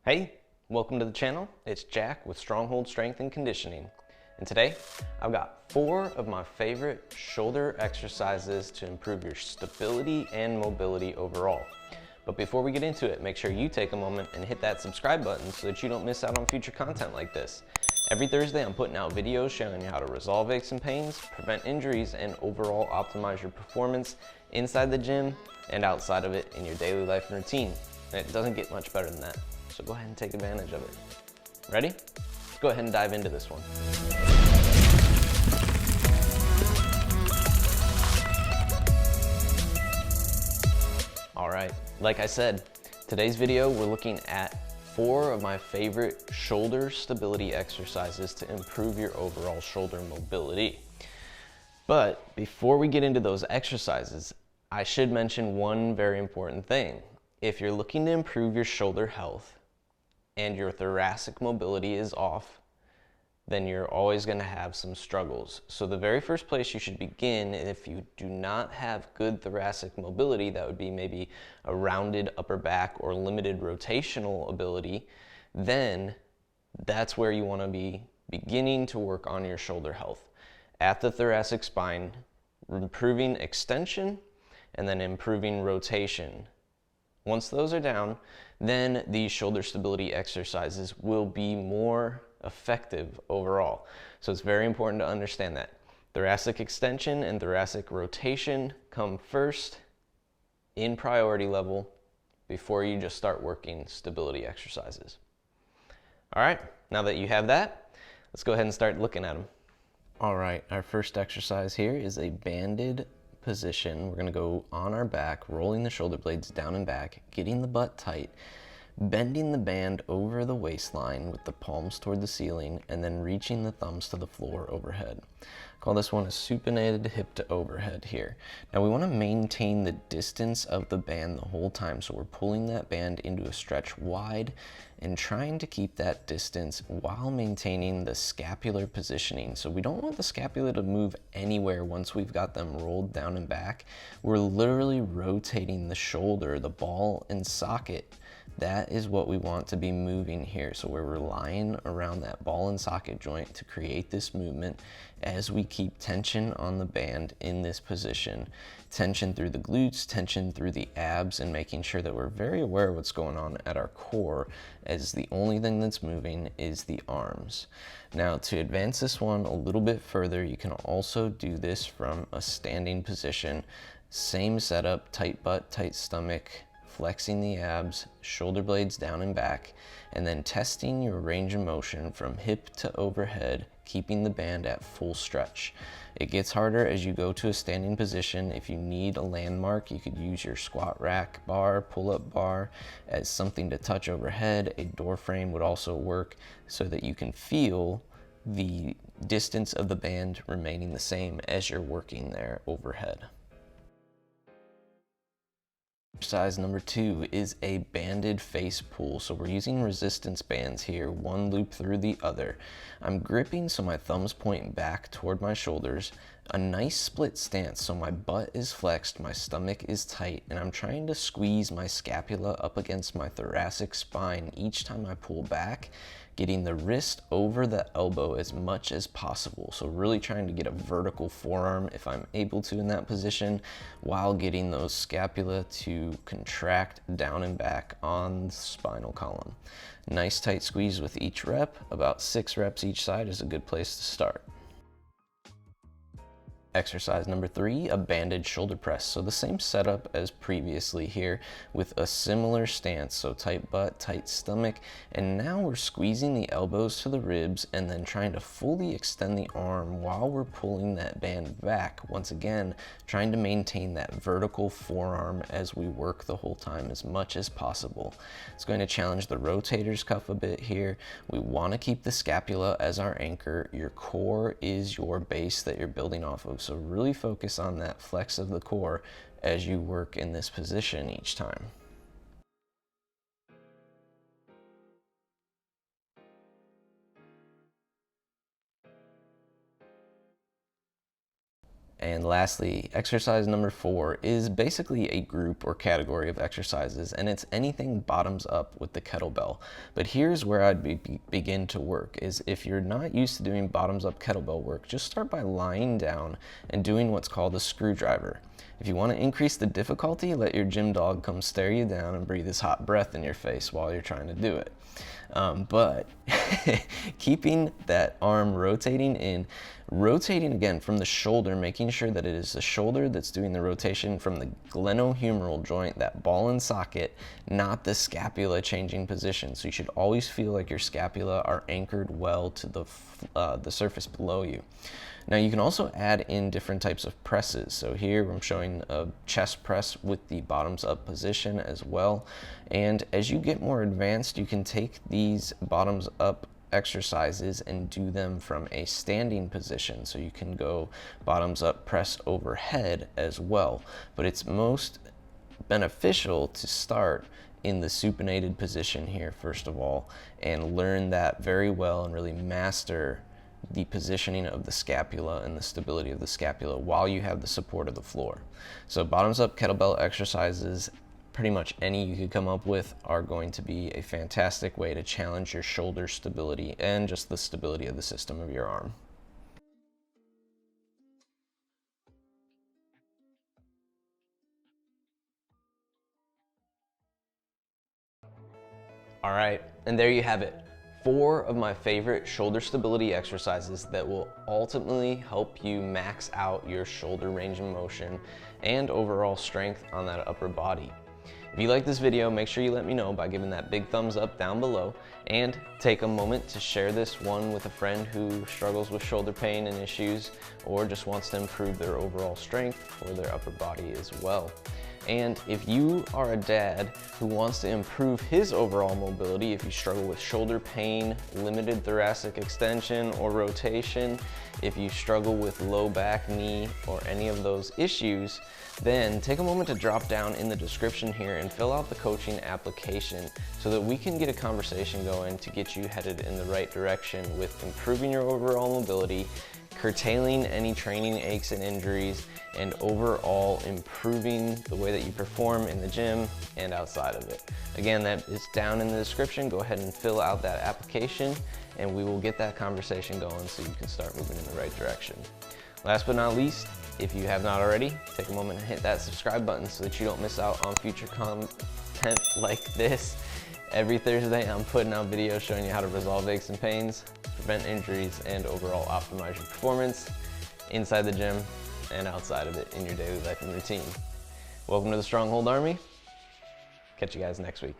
Hey, welcome to the channel. It's Jack with Stronghold Strength and Conditioning. And today, I've got 4 of my favorite shoulder exercises to improve your stability and mobility overall. But before we get into it, make sure you take a moment and hit that subscribe button so that you don't miss out on future content like this. Every Thursday, I'm putting out videos showing you how to resolve aches and pains, prevent injuries, and overall optimize your performance inside the gym and outside of it in your daily life and routine. And it doesn't get much better than that. So go ahead and take advantage of it. Ready? Let's go ahead and dive into this one. All right, like I said, today's video, we're looking at 4 of my favorite shoulder stability exercises to improve your overall shoulder mobility. But before we get into those exercises, I should mention one very important thing. If you're looking to improve your shoulder health and your thoracic mobility is off, then you're always going to have some struggles. So the very first place you should begin, if you do not have good thoracic mobility, that would be maybe a rounded upper back or limited rotational ability, then that's where you want to be beginning to work on your shoulder health. At the thoracic spine, improving extension and then improving rotation. Once those are down, then these shoulder stability exercises will be more effective overall. So it's very important to understand that. Thoracic extension and thoracic rotation come first in priority level before you just start working stability exercises. All right, now that you have that, let's go ahead and start looking at them. All right, our first exercise here is a banded position. We're going to go on our back, rolling the shoulder blades down and back, getting the butt tight, bending the band over the waistline with the palms toward the ceiling, and then reaching the thumbs to the floor overhead. Call this one a supinated hip to overhead here. Now we want to maintain the distance of the band the whole time, so we're pulling that band into a stretch wide and trying to keep that distance while maintaining the scapular positioning. So we don't want the scapula to move anywhere once we've got them rolled down and back. We're literally rotating the shoulder, the ball and socket. That is what we want to be moving here. So we're relying around that ball and socket joint to create this movement as we keep tension on the band in this position. Tension through the glutes, tension through the abs, and making sure that we're very aware of what's going on at our core, as the only thing that's moving is the arms. Now to advance this one a little bit further, you can also do this from a standing position. Same setup, tight butt, tight stomach, flexing the abs, shoulder blades down and back, and then testing your range of motion from hip to overhead, keeping the band at full stretch. It gets harder as you go to a standing position. If you need a landmark, you could use your squat rack bar, pull-up bar as something to touch overhead. A door frame would also work so that you can feel the distance of the band remaining the same as you're working there overhead. Exercise number 2 is a banded face pull. So we're using resistance bands here, one loop through the other. I'm gripping so my thumbs point back toward my shoulders. A nice split stance, so my butt is flexed, my stomach is tight, and I'm trying to squeeze my scapula up against my thoracic spine each time I pull back, getting the wrist over the elbow as much as possible. So really trying to get a vertical forearm if I'm able to in that position, while getting those scapula to contract down and back on the spinal column. Nice tight squeeze with each rep. About 6 reps each side is a good place to start. Exercise number 3, a banded shoulder press. So the same setup as previously here with a similar stance. So tight butt, tight stomach, and now we're squeezing the elbows to the ribs and then trying to fully extend the arm while we're pulling that band back. Once again, trying to maintain that vertical forearm as we work the whole time as much as possible. It's going to challenge the rotator's cuff a bit here. We want to keep the scapula as our anchor. Your core is your base that you're building off of. So really focus on that flex of the core as you work in this position each time. And lastly, exercise number 4 is basically a group or category of exercises, and it's anything bottoms up with the kettlebell. But here's where I'd begin to work, is if you're not used to doing bottoms up kettlebell work, just start by lying down and doing what's called a screwdriver. If you want to increase the difficulty, let your gym dog come stare you down and breathe his hot breath in your face while you're trying to do it. But keeping that arm rotating again from the shoulder, making sure that it is the shoulder that's doing the rotation from the glenohumeral joint, that ball and socket, not the scapula changing position. So you should always feel like your scapula are anchored well to the surface below you. Now you can also add in different types of presses. So here I'm showing a chest press with the bottoms up position as well. And as you get more advanced, you can take these bottoms up exercises and do them from a standing position. So you can go bottoms up press overhead as well. But it's most beneficial to start in the supinated position here first of all, and learn that very well and really master the positioning of the scapula and the stability of the scapula while you have the support of the floor. So bottoms up kettlebell exercises, pretty much any you could come up with, are going to be a fantastic way to challenge your shoulder stability and just the stability of the system of your arm. All right, and there you have it. 4 of my favorite shoulder stability exercises that will ultimately help you max out your shoulder range of motion and overall strength on that upper body. If you like this video, make sure you let me know by giving that big thumbs up down below, and take a moment to share this one with a friend who struggles with shoulder pain and issues, or just wants to improve their overall strength or their upper body as well. And if you are a dad who wants to improve his overall mobility, if you struggle with shoulder pain, limited thoracic extension or rotation, if you struggle with low back, knee, or any of those issues, then take a moment to drop down in the description here and fill out the coaching application so that we can get a conversation going to get you headed in the right direction with improving your overall mobility, curtailing any training aches and injuries, and overall improving the way that you perform in the gym and outside of it. Again, that is down in the description. Go ahead and fill out that application and we will get that conversation going so you can start moving in the right direction. Last but not least, if you have not already, take a moment and hit that subscribe button so that you don't miss out on future content like this. Every Thursday, I'm putting out videos showing you how to resolve aches and pains, prevent injuries, and overall optimize your performance inside the gym and outside of it in your daily life and routine. Welcome to the Stronghold Army. Catch you guys next week.